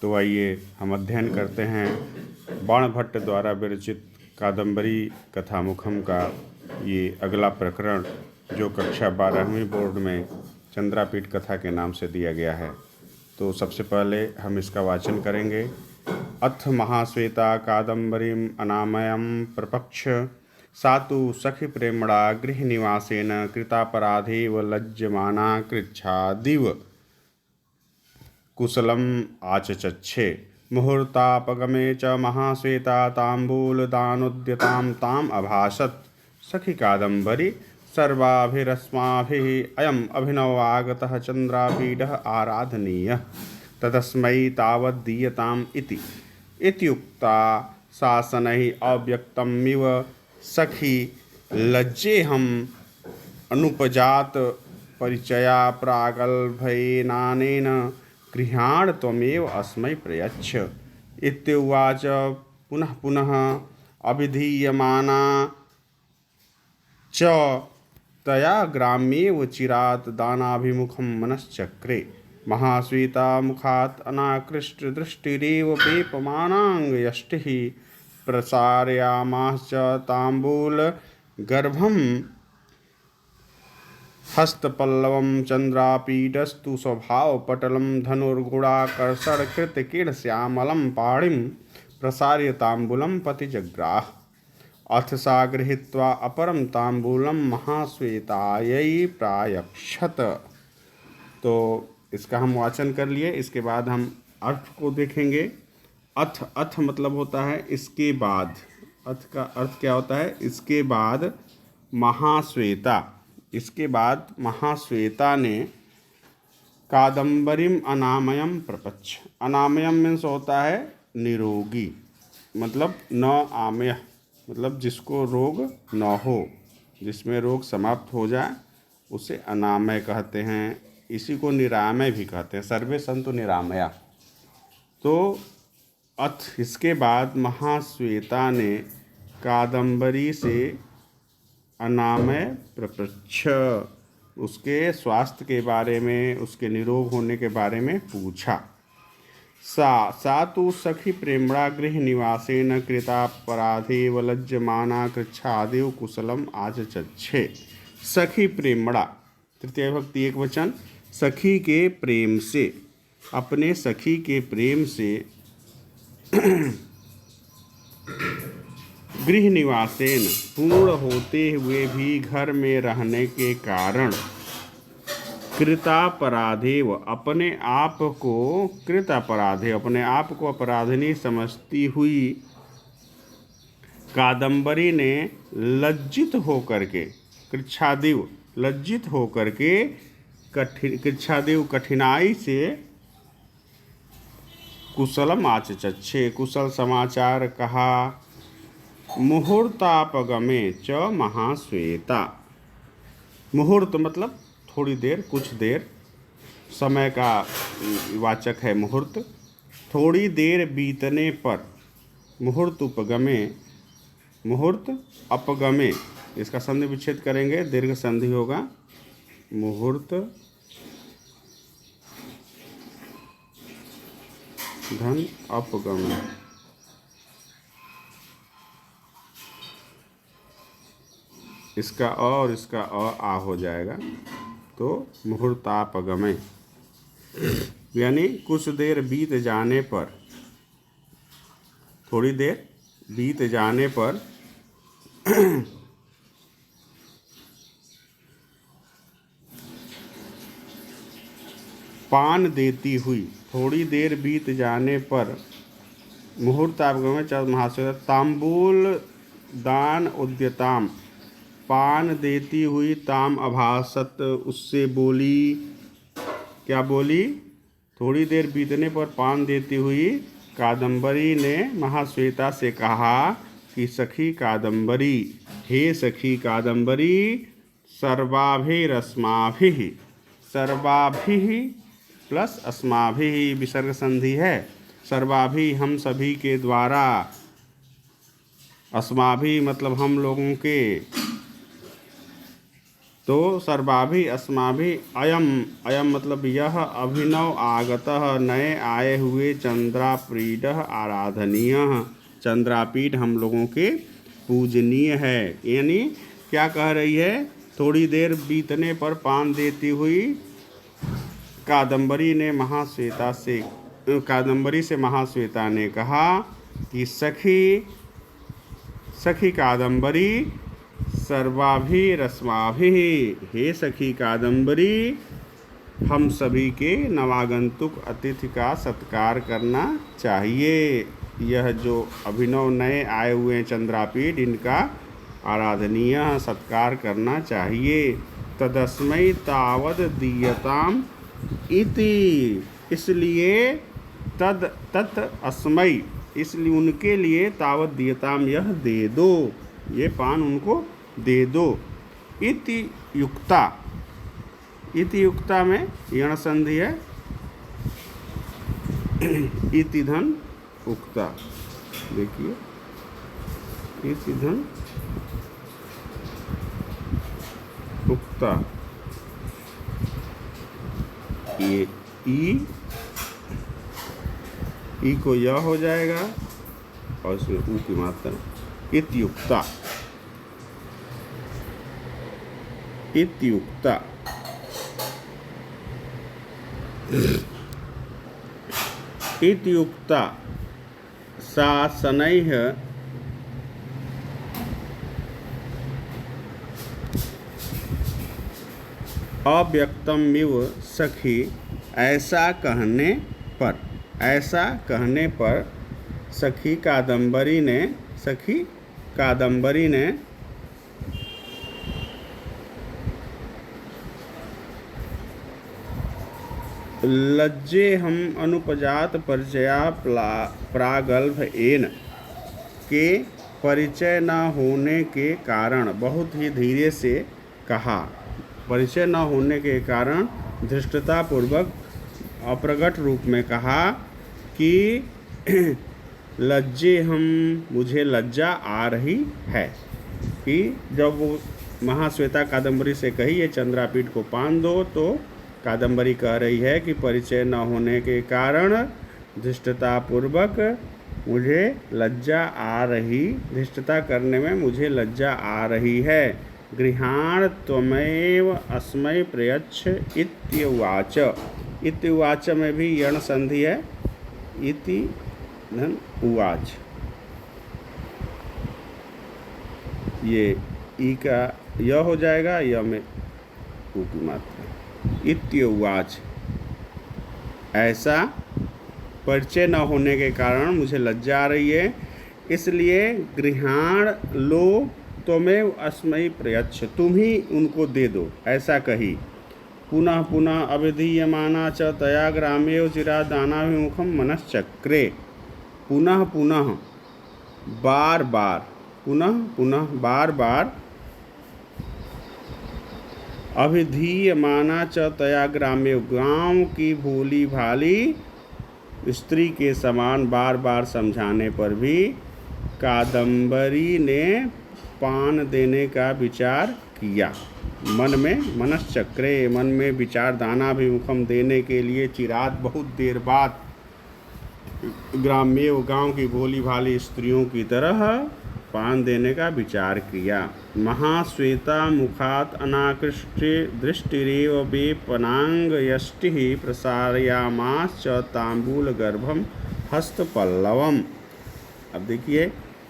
तो आइए हम अध्ययन करते हैं बाणभट्ट द्वारा विरचित कादम्बरी कथामुखम का ये अगला प्रकरण, जो कक्षा 12वीं बोर्ड में चंद्रापीठ कथा के नाम से दिया गया है। तो सबसे पहले हम इसका वाचन करेंगे। अथ महाश्वेता कादम्बरीम अनामयम प्रपक्ष सातु सखी प्रेमणा गृहनिवासेन कृतापराधेव लज्जमाना कृच्छादिव कुशलम आचचच्छे मुहूर्तापगमे च महाश्वेता ताम्बूलदानोद्यतां ताम अभाषत। सखी कादम्बरी सर्वाभिरस्माभिः अयम् अभिनव आगतः चन्द्रापीडः आराधनीयः, ततस्मै तावद्दीयताम् इति। इत्युक्ता सा शनैः अव्यक्तमिव सखी लज्जेहम् अनुपजात परिचया प्रागल्भेनानेन गृहाण त्वमेव अस्मै प्रयच्छ। इत्युवाच पुनः पुनः अभिधीयमाना च तया ग्राम्येव चिरात् दानाभिमुखं मनश्चक्रे। महाश्वेता मुखात् अनाकृष्टदृष्टिरेव पेपमानाङ्गयष्टिः प्रसारयामाश्च ताम्बूलगर्भं हस्तपल्लवं। चन्द्रापीडस्तु स्वभावपटलं धनुर्गुणाकर्षणकृतकीर्णश्यामलं पाणिं प्रसार्य ताम्बूलं पतिजग्राह। अथ सा गृहीत्वा अपरं ताम्बूलं महाश्वेतायै प्रायक्षत। तो इसका हम वाचन कर लिए, इसके बाद हम अर्थ को देखेंगे। अथ मतलब होता है इसके बाद। अथ का अर्थ क्या होता है? इसके बाद महाश्वेता, इसके बाद महाश्वेता ने कादम्बरीम अनामयम प्रपच्छ। अनामयम मीन्स होता है निरोगी, मतलब न आमय, मतलब जिसको रोग न हो, जिसमें रोग समाप्त हो जाए उसे अनामय कहते हैं। इसी को निरामय भी कहते हैं, सर्वे संतु निरामया। तो अथ इसके बाद महाश्वेता ने कादम्बरी से अनामय प्रपच्छ, उसके स्वास्थ्य के बारे में, उसके निरोग होने के बारे में पूछा। सा तु सखी प्रेमणा गृह निवासेन कृतापराधेव लज्जमाना कृच्छादिव कुशलम आचचच्छे। सखी प्रेमणा, तृतीय विभक्ति एकवचन। सखी के प्रेम से, अपने सखी के प्रेम से गृह निवासेन, पूर्ण होते हुए भी घर में रहने के कारण, कृतापराधेव, अपने आप को कृतापराधे, अपने आप को अपराधिनी समझती हुई कादम्बरी ने लज्जित होकर के, कृच्छादिव लज्जित होकर के, कृच्छादिव कठिनाई से, कुशलम आचचच्छे कुशल समाचार कहा। मुहूर्तापगमे च महाश्वेता। मुहूर्त मतलब थोड़ी देर, कुछ देर, समय का वाचक है मुहूर्त। थोड़ी देर बीतने पर, मुहूर्त उपगमे, मुहूर्त अपगमे, इसका संधि विच्छेद करेंगे, दीर्घ संधि होगा। मुहूर्त धन अपगमे, इसका अ और इसका आ हो जाएगा, तो मुहूर्तापगमे यानी कुछ देर बीत जाने पर, थोड़ी देर बीत जाने पर पान देती हुई, थोड़ी देर बीत जाने पर मुहूर्तापगमे च महाश्वेता ताम्बूल दान उद्यताम, पान देती हुई ताम अभासत, उससे बोली। क्या बोली? थोड़ी देर बीतने पर पान देती हुई कादम्बरी ने महाश्वेता से कहा कि सखी कादम्बरी, हे सखी कादम्बरी, सर्वाभिरस्माभिः, सर्वाभिः प्लस अस्माभिः विसर्ग संधि है। सर्वाभि हम सभी के द्वारा, अस्माभि मतलब हम लोगों के, तो सर्वाभि अस्माभि अयम, अयम मतलब यह अभिनव आगतः नए आए हुए चंद्रापीठ आराधनीय, चंद्रापीठ हम लोगों के पूजनीय है। यानी क्या कह रही है, थोड़ी देर बीतने पर पान देती हुई कादम्बरी से महाश्वेता ने कहा कि सखी कादम्बरी सर्वाभिरस्माभिः, हे सखी कादम्बरी, हम सभी के नवागंतुक अतिथि का सत्कार करना चाहिए। यह जो अभिनव नए आए हुए हैं चंद्रापीठ, इनका आराधनीय सत्कार करना चाहिए। तदस्मै तावद दीयताम इति, इसलिए तत् अस्मै, इसलिए उनके लिए तावत दीयताम, यह दे दो, ये पान उनको दे दो। इति युक्ता, इति युक्ता में यण संधि है, इति धन उक्ता, देखिए इति धन उक्ता, ये ई को यह हो जाएगा और इसमें ऊ की मात्रा, इत्युक्ता, इत्युक्ता। इत्युक्ता सा शनैः अव्यक्तमिव सखी, ऐसा कहने पर सखी कादम्बरी ने लज्जे हम अनुपजात परिचया प्रागल्भ एन के परिचय न होने के कारण बहुत ही धीरे से कहा। परिचय न होने के कारण धृष्टतापूर्वक अप्रगट रूप में कहा कि लज्जे हम, मुझे लज्जा आ रही है। कि जब वो महाश्वेता कादम्बरी से कही ये चंद्रापीठ को पान दो, तो कादम्बरी कह रही है कि परिचय न होने के कारण धृष्टतापूर्वक मुझे लज्जा आ रही, धृष्टता करने में मुझे लज्जा आ रही है। गृहाण त्वमेव अस्मै प्रयच्छ इत्युवाच, इत्युवाच में भी यण संधि है, इति धन उवाच, ये ई का यह हो जाएगा, यह में ऊ की मात्रा, इत्युवाच, ऐसा परिचय न होने के कारण मुझे लज्जा आ रही है, इसलिए गृहाण लो त्वमेव अस्मै प्रयच्छ, तुम ही उनको दे दो, ऐसा कही। पुनः पुनः अभिधीयमाना च तया ग्रामेव चिरादानाभिमुखम मनश्चक्रे, पुनः पुनः बार बार, पुनः पुनः बार बार, अभिधीयमाना च तया ग्रामेव, गाँव की भोली भाली स्त्री के समान बार बार समझाने पर भी कादम्बरी ने पान देने का विचार किया। मन में मनश्चक्रे, मन में विचार दानाभिमुखम, देने के लिए चिरात, बहुत देर बाद, ग्राम्य गांव की भोली भाली स्त्रियों की तरह पान देने का विचार किया। महाश्वेता मुखात अनाकृष्ट दृष्टिरेव वेपनांग यष्टि प्रसारयामास च तांबूल गर्भम हस्तपल्लवम। अब देखिए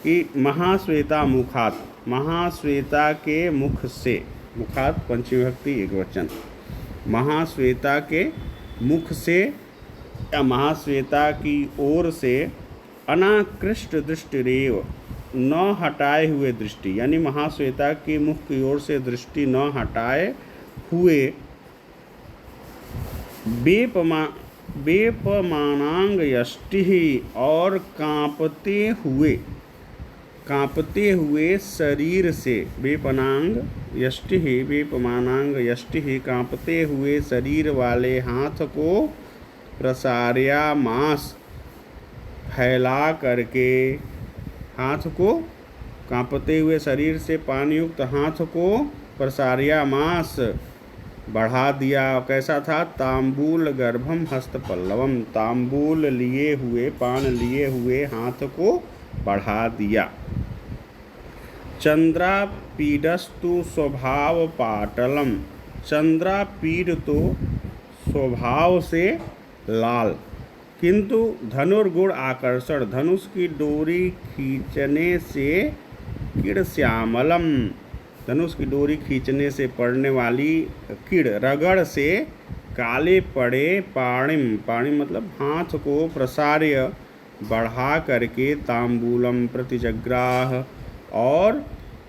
कि महाश्वेता मुखात, महाश्वेता के मुख से, मुखात पंचमी विभक्ति एकवचन, महाश्वेता के मुख से या महाश्वेता की ओर से अनाकृष्ट दृष्टिरेव, न हटाए हुए दृष्टि, यानी महाश्वेता के मुख की ओर से दृष्टि न हटाए हुए, वेपमानांग यष्टि, और कांपते हुए शरीर से, वेपनांग यष्टि, वेपमानांग यष्टि, कांपते हुए शरीर वाले हाथ को प्रसार्या मांस, फैला करके, हाथ को, कांपते हुए शरीर से पानी युक्त हाथ को प्रसार्यामास बढ़ा दिया। कैसा था? तांबूल गर्भम हस्तपल्लवम, तांबूल लिए हुए, पान लिए हुए हाथ को बढ़ा दिया। चंद्रापीडस्तु स्वभाव पाटलम, चंद्रापीड तो स्वभाव से लाल, किंतु धनुर्गुण आकर्षण, धनुष की डोरी खींचने से किड़-श्यामलम, धनुष की डोरी खींचने से पड़ने वाली किड़, रगड़ से काले पड़े। पाणिम, पाणिम मतलब हाथ को, प्रसार्य बढ़ा करके, तांबूलम प्रतिजग्राह, और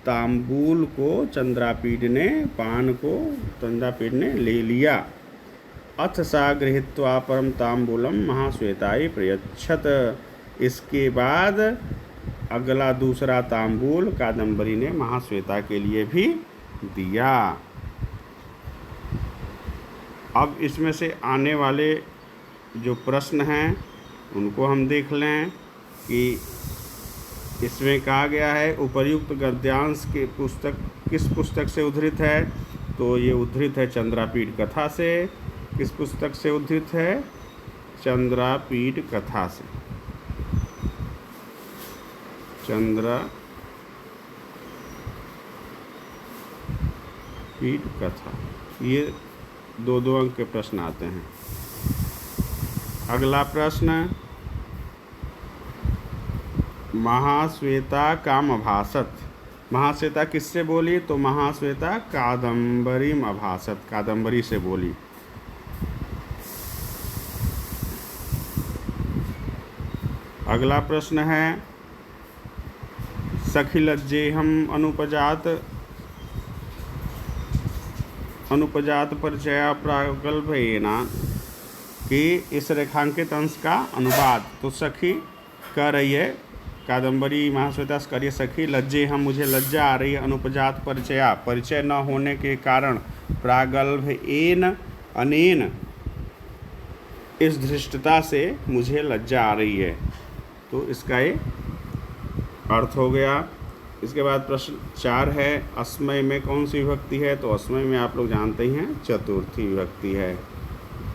तांबूल को चंद्रापीड ने, पान को चंद्रापीड ने ले लिया। अथ सा गृहीत्वा परम तांबूलम महाश्वेताय प्रयच्छत, इसके बाद अगला दूसरा तांबूल कादंबरी ने महाश्वेता के लिए भी दिया। अब इसमें से आने वाले जो प्रश्न हैं उनको हम देख लें कि इसमें कहा गया है उपर्युक्त गद्यांश के पुस्तक किस पुस्तक से उद्धृत है? तो ये उद्धृत है चंद्रापीड कथा से। किस पुस्तक से उद्धृत है? चंद्रापीड कथा से। चंद्रापीड कथा, ये 2-2 अंक के प्रश्न आते हैं। अगला प्रश्न, महाश्वेता कामभासत, महाश्वेता किससे बोली? तो महाश्वेता कादंबरीम अभासत, कादंबरी से बोली। अगला प्रश्न है, सखी लज्जेहम अनुपजात परिचया प्रागल्भेना कि इस रेखांकित अंश का अनुवाद। तो सखी कह रही है, कादंबरी महाश्वेता से करिए, सखी लज्जे हम, मुझे लज्जा आ रही है, अनुपजात परिचया, परिचय न होने के कारण, प्रागल्भ एन अनेन, इस धृष्टता से मुझे लज्जा आ रही है। तो इसका ये अर्थ हो गया। इसके बाद प्रश्न 4 है, अस्मय में कौन सी विभक्ति है? तो अस्मय में आप लोग जानते ही हैं चतुर्थी विभक्ति है।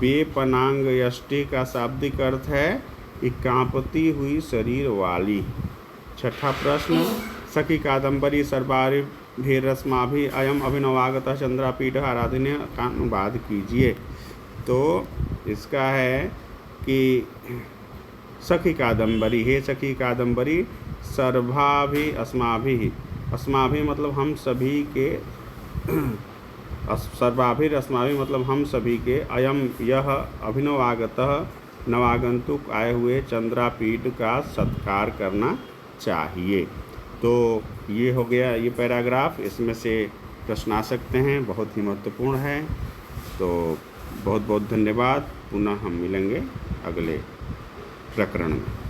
बेपनांग यष्टि का शाब्दिक अर्थ है कांपती हुई शरीर वाली। छठा प्रश्न, सखी कादंबरी सर्वाभिरस्माभि अयम अभिनवागतः चंद्रापीड आराधनीय का अनुवाद कीजिए। तो इसका है कि सखी कादंबरी, हे सखी कादंबरी, सर्वाभि अस्माभि, अस्माभि मतलब हम सभी के, सर्वाभिर अस्माभि मतलब हम सभी के, अयम यह, अभिनवागतः नवागंतुक आए हुए, चंद्रापीड का सत्कार करना चाहिए। तो ये हो गया ये पैराग्राफ, इसमें से प्रश्न आ सकते हैं, बहुत ही महत्वपूर्ण है। तो बहुत बहुत धन्यवाद। पुनः हम मिलेंगे अगले प्रकरण में।